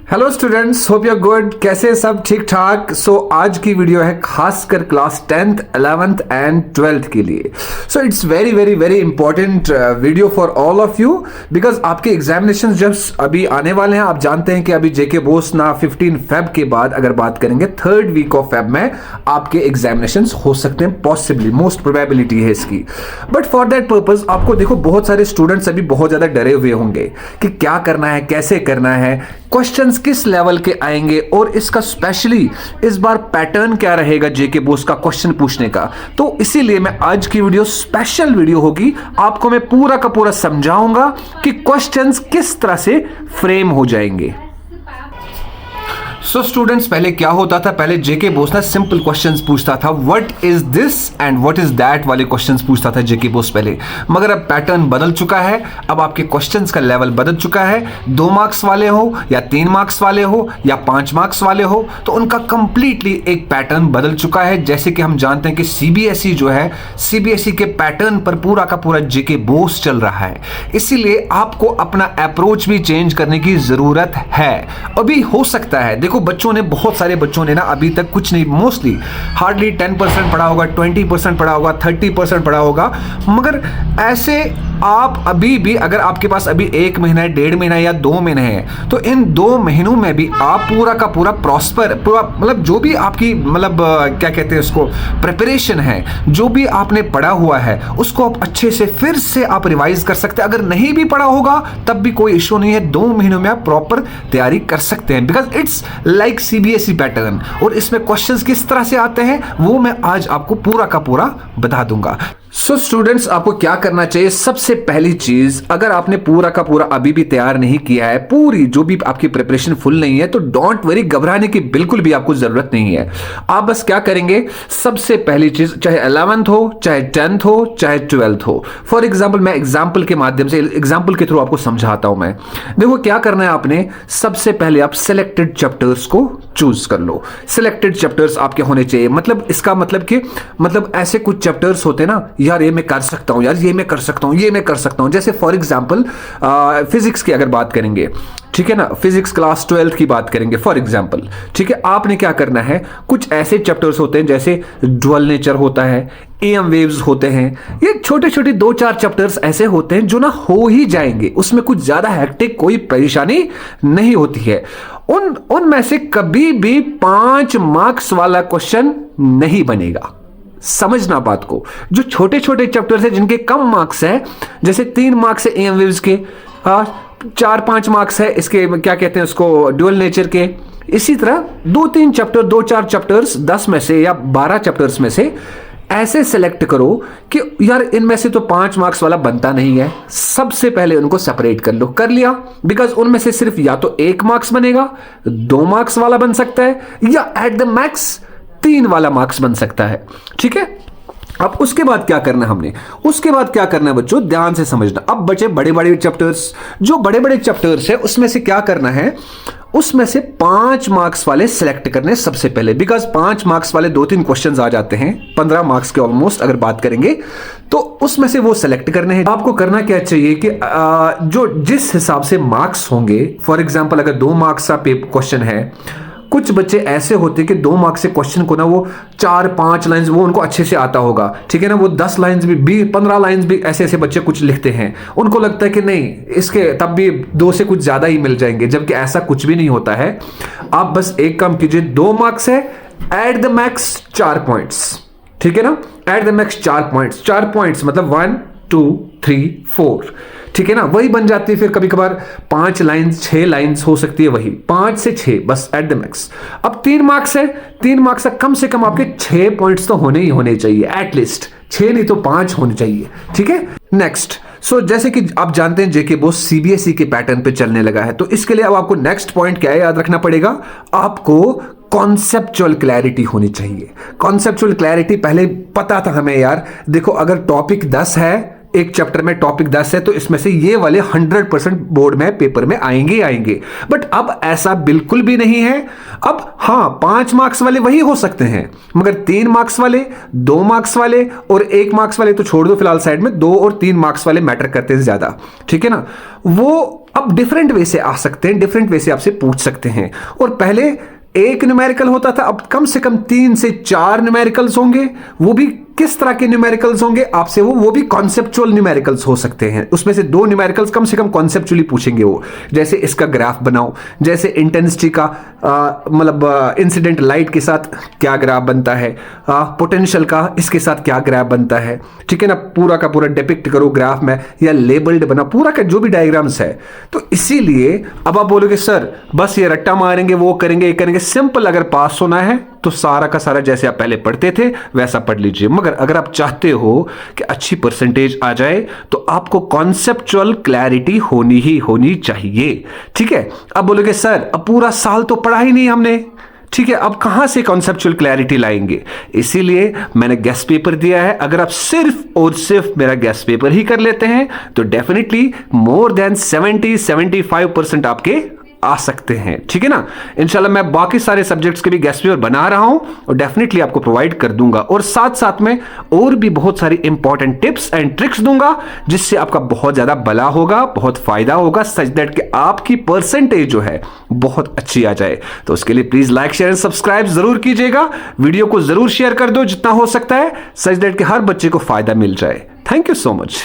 Hello students, hope you are good. कैसे सब ठीक ठाक। आज की वीडियो है खासकर class 10th 11th and 12th के लिए। It's very very very important video for all of you because आपके एग्जामिनेशन जब अभी आने वाले हैं। आप जानते हैं कि अभी जेके बोस ना 15 फेब के बाद अगर बात करेंगे 3rd वीक ऑफ फेब में आपके एग्जामिनेशन हो सकते हैं, पॉसिबली मोस्ट प्रोबेबिलिटी है इसकी। बट फॉर दैट पर्पज आपको देखो, बहुत सारे स्टूडेंट्स अभी बहुत ज्यादा डरे हुए होंगे कि क्या करना है, कैसे करना है, क्वेश्चंस किस लेवल के आएंगे और इसका स्पेशली इस बार पैटर्न क्या रहेगा जेके बोस का क्वेश्चन पूछने का। तो इसीलिए मैं आज की वीडियो स्पेशल वीडियो होगी। आपको मैं पूरा का पूरा समझाऊंगा कि क्वेश्चंस किस तरह से फ्रेम हो जाएंगे। स्टूडेंट्स, पहले क्या होता था, पहले जेके बोस ना सिंपल क्वेश्चंस पूछता था, what is this and what is that वाले क्वेश्चंस पूछता था जेके बोस पहले। मगर अब पैटर्न बदल चुका है, अब आपके क्वेश्चंस का लेवल बदल चुका है। 2 मार्क्स वाले हो या 3 मार्क्स वाले हो या 5 मार्क्स वाले हो, तो उनका कंप्लीटली एक पैटर्न बदल चुका है। जैसे कि हम जानते हैं कि सीबीएसई जो है, सीबीएसई के पैटर्न पर पूरा का पूरा जेके बोस चल रहा है। इसीलिए आपको अपना अप्रोच भी चेंज करने की जरूरत है। अभी हो सकता है, देखो बच्चों ने, बहुत सारे बच्चों ने ना अभी तक कुछ नहीं, मोस्टली हार्डली 10% पढ़ा होगा, 20% पढ़ा होगा, 30% पढ़ा होगा। मगर ऐसे आप अभी भी, अगर आपके पास अभी 1 महीना है, 1.5 महीना या 2 महीने हैं, तो इन 2 महीनों में भी आप पूरा का पूरा प्रॉस्पर, पूरा मतलब जो भी आपकी मतलब क्या कहते हैं उसको, प्रिपरेशन है, जो भी आपने पढ़ा हुआ है उसको आप अच्छे से फिर से आप रिवाइज कर सकते हैं। अगर नहीं भी पढ़ा होगा तब भी कोई इश्यू नहीं है, 2 महीनों में आप प्रॉपर तैयारी कर सकते हैं because it's like CBSE pattern. और इसमें क्वेश्चंस किस तरह से आते हैं वो मैं आज आपको पूरा का पूरा बता दूंगा। स्टूडेंट्स, आपको क्या करना चाहिए, सबसे पहली चीज, अगर आपने पूरा का पूरा अभी भी तैयार नहीं किया है, पूरी जो भी आपकी प्रिपरेशन फुल नहीं है, तो डोंट वरी, घबराने की बिल्कुल भी आपको जरूरत नहीं है। आप बस क्या करेंगे, सबसे पहली चीज, चाहे 11th हो, चाहे 10th हो, चाहे 12th हो। फॉर एग्जाम्पल, मैं एग्जाम्पल के माध्यम से, एग्जाम्पल के थ्रू आपको समझाता हूं मैं। देखो क्या करना है आपने, सबसे पहले आप सिलेक्टेड चैप्टर्स को चूज कर लो। सिलेक्टेड चैप्टर्स आपके होने चाहिए, मतलब इसका मतलब कि मतलब ऐसे कुछ चैप्टर्स होते ना, यार ये मैं कर सकता हूं, यार ये मैं कर सकता हूं, ये मैं कर सकता हूं। जैसे फॉर एग्जांपल फिजिक्स की अगर बात करेंगे, ठीक है ना, फिजिक्स क्लास 12th की बात करेंगे फॉर एग्जांपल, ठीक है। आपने क्या करना है, कुछ ऐसे चैप्टर्स होते हैं जैसे ड्यूअल नेचर होता है, एम वेव्स होते हैं, ये छोटे छोटे 2-4 चैप्टर्स ऐसे होते हैं जो ना हो ही जाएंगे, उसमें कुछ ज्यादा हेक्टिक कोई परेशानी नहीं होती है। उनमें से कभी भी 5 मार्क्स वाला क्वेश्चन नहीं बनेगा। समझना बात को, जो छोटे छोटे चैप्टर्स हैं जिनके कम मार्क्स है, जैसे 3 मार्क्स है एम वेव्स के, 4-5 मार्क्स है इसके क्या कहते हैं उसको, ड्यूअल नेचर के। इसी तरह 2-3 चैप्टर, 2-4 चैप्टर्स 10 में से या 12 चैप्टर्स में से ऐसे सेलेक्ट करो कि यार इनमें से तो 5 मार्क्स वाला बनता नहीं है। सबसे पहले उनको सेपरेट कर लो, कर लिया, बिकॉज उनमें से सिर्फ या तो 1 मार्क्स बनेगा, 2 मार्क्स वाला बन सकता है, या एट द मैक्स 3 वाला मार्क्स बन सकता है, ठीक है। अब उसके बाद क्या करना है हमने, उसके बाद क्या करना है बच्चों, ध्यान से समझना। अब बचे बड़े बड़े चैप्टर्स, जो बड़े बड़े चैप्टर्स है उसमें से क्या करना है, उसमें से 5 मार्क्स वाले सिलेक्ट करने सबसे पहले, बिकॉज 5 मार्क्स वाले 2-3 क्वेश्चंस आ जाते हैं, 15 मार्क्स के ऑलमोस्ट अगर बात करेंगे, तो उसमें से वो सिलेक्ट करने हैं। आपको करना क्या चाहिए कि जो जिस हिसाब से मार्क्स होंगे, फॉर एग्जाम्पल अगर 2 मार्क्स का क्वेश्चन है, कुछ बच्चे ऐसे होते हैं कि 2 मार्क्स से क्वेश्चन को ना वो 4-5 लाइंस वो उनको अच्छे से आता होगा, ठीक है ना, वो 10 लाइंस भी 15 लाइंस भी ऐसे ऐसे बच्चे कुछ लिखते हैं, उनको लगता है कि नहीं इसके तब भी 2 से कुछ ज्यादा ही मिल जाएंगे, जबकि ऐसा कुछ भी नहीं होता है। आप बस एक काम कीजिए, 2 मार्क्स है, एट द मैक्स 4 पॉइंट्स, ठीक है ना, at the max 4 points, 4 points मतलब 1 2 3 4, ठीक है ना, वही बन जाती है। फिर कभी कभार 5 लाइंस 6 लाइंस हो सकती है, वही 5 से 6 बस एट द मैक्स। अब 3 मार्क्स है, 3 मार्क्स से कम आपके 6 पॉइंट्स तो होने ही होने चाहिए, एटलीस्ट 6 नहीं तो 5 होने चाहिए, ठीक है। नेक्स्ट, जैसे कि आप जानते हैं जेके बोस सीबीएसई के पैटर्न पे चलने लगा है, तो इसके लिए अब आपको नेक्स्ट पॉइंट क्या है याद रखना पड़ेगा, आपको कॉन्सेप्चुअल क्लैरिटी होनी चाहिए। कॉन्सेप्चुअल क्लैरिटी पहले पता था हमें यार, देखो अगर टॉपिक 10 है एक चैप्टर में टॉपिक 10 है तो इसमें से ये वाले 100% बोर्ड में पेपर में आएंगे। बट अब ऐसा बिल्कुल भी नहीं है। अब हाँ, 5 मार्क्स वाले वही हो सकते हैं, मगर 3 मार्क्स वाले, 2 मार्क्स वाले और 1 मार्क्स वाले तो छोड़ दो फिलहाल साइड में, 2 और 3 मार्क्स वाले मैटर करते हैं ज्यादा, ठीक है ना। वो अब डिफरेंट वे से आ सकते हैं, डिफरेंट वे से आपसे पूछ सकते हैं। और पहले एक न्यूमेरिकल होता था, अब कम से कम 3 से 4 न्यूमेरिकल्स होंगे। वो भी किस तरह के न्यूमेरिकल्स होंगे आपसे, वो भी कॉन्सेप्चुअल न्यूमेरिकल्स हो सकते हैं। उसमें से 2 न्यूमेरिकल्स कम से कम कॉन्सेप्चुअली पूछेंगे वो, जैसे इसका ग्राफ बनाओ, जैसे इंटेंसिटी का मतलब इंसिडेंट लाइट के साथ क्या ग्राफ बनता है, पोटेंशियल का इसके साथ क्या ग्राफ बनता है, ठीक है ना। पूरा का पूरा डिपिक्ट करो ग्राफ में, या लेबल्ड बना पूरा का जो भी डायग्राम्स है। तो इसीलिए अब आप बोलोगे सर बस ये रट्टा मारेंगे, वो करेंगे, ये करेंगे। सिंपल, अगर पास होना है तो सारा का सारा जैसे आप पहले पढ़ते थे वैसा पढ़ लीजिए। मगर अगर आप चाहते हो कि अच्छी परसेंटेज आ जाए तो आपको कॉन्सेप्चुअल क्लैरिटी होनी ही होनी चाहिए, ठीक है। अब बोलोगे सर अब पूरा साल तो पढ़ा ही नहीं हमने, ठीक है, अब कहां से कॉन्सेप्चुअल क्लैरिटी लाएंगे। इसीलिए मैंने गेस्ट पेपर दिया है। अगर आप सिर्फ और सिर्फ मेरा गेस्ट पेपर ही कर लेते हैं तो डेफिनेटली मोर देन 70-75% आपके आ सकते हैं, ठीक है ना। इंशाल्लाह मैं बाकी सारे सब्जेक्ट्स के भी गेस्ट पेपर बना रहा हूं और डेफिनेटली आपको प्रोवाइड कर दूंगा, और साथ साथ में और भी बहुत सारी इंपॉर्टेंट टिप्स एंड ट्रिक्स दूंगा जिससे आपका बहुत ज्यादा भला होगा, बहुत फायदा होगा, सच दैट कि आपकी परसेंटेज जो है बहुत अच्छी आ जाए। तो उसके लिए please like, share and subscribe जरूर कीजिएगा। वीडियो को जरूर शेयर कर दो जितना हो सकता है, सच दैट कि हर बच्चे को फायदा मिल जाए। Thank you so much.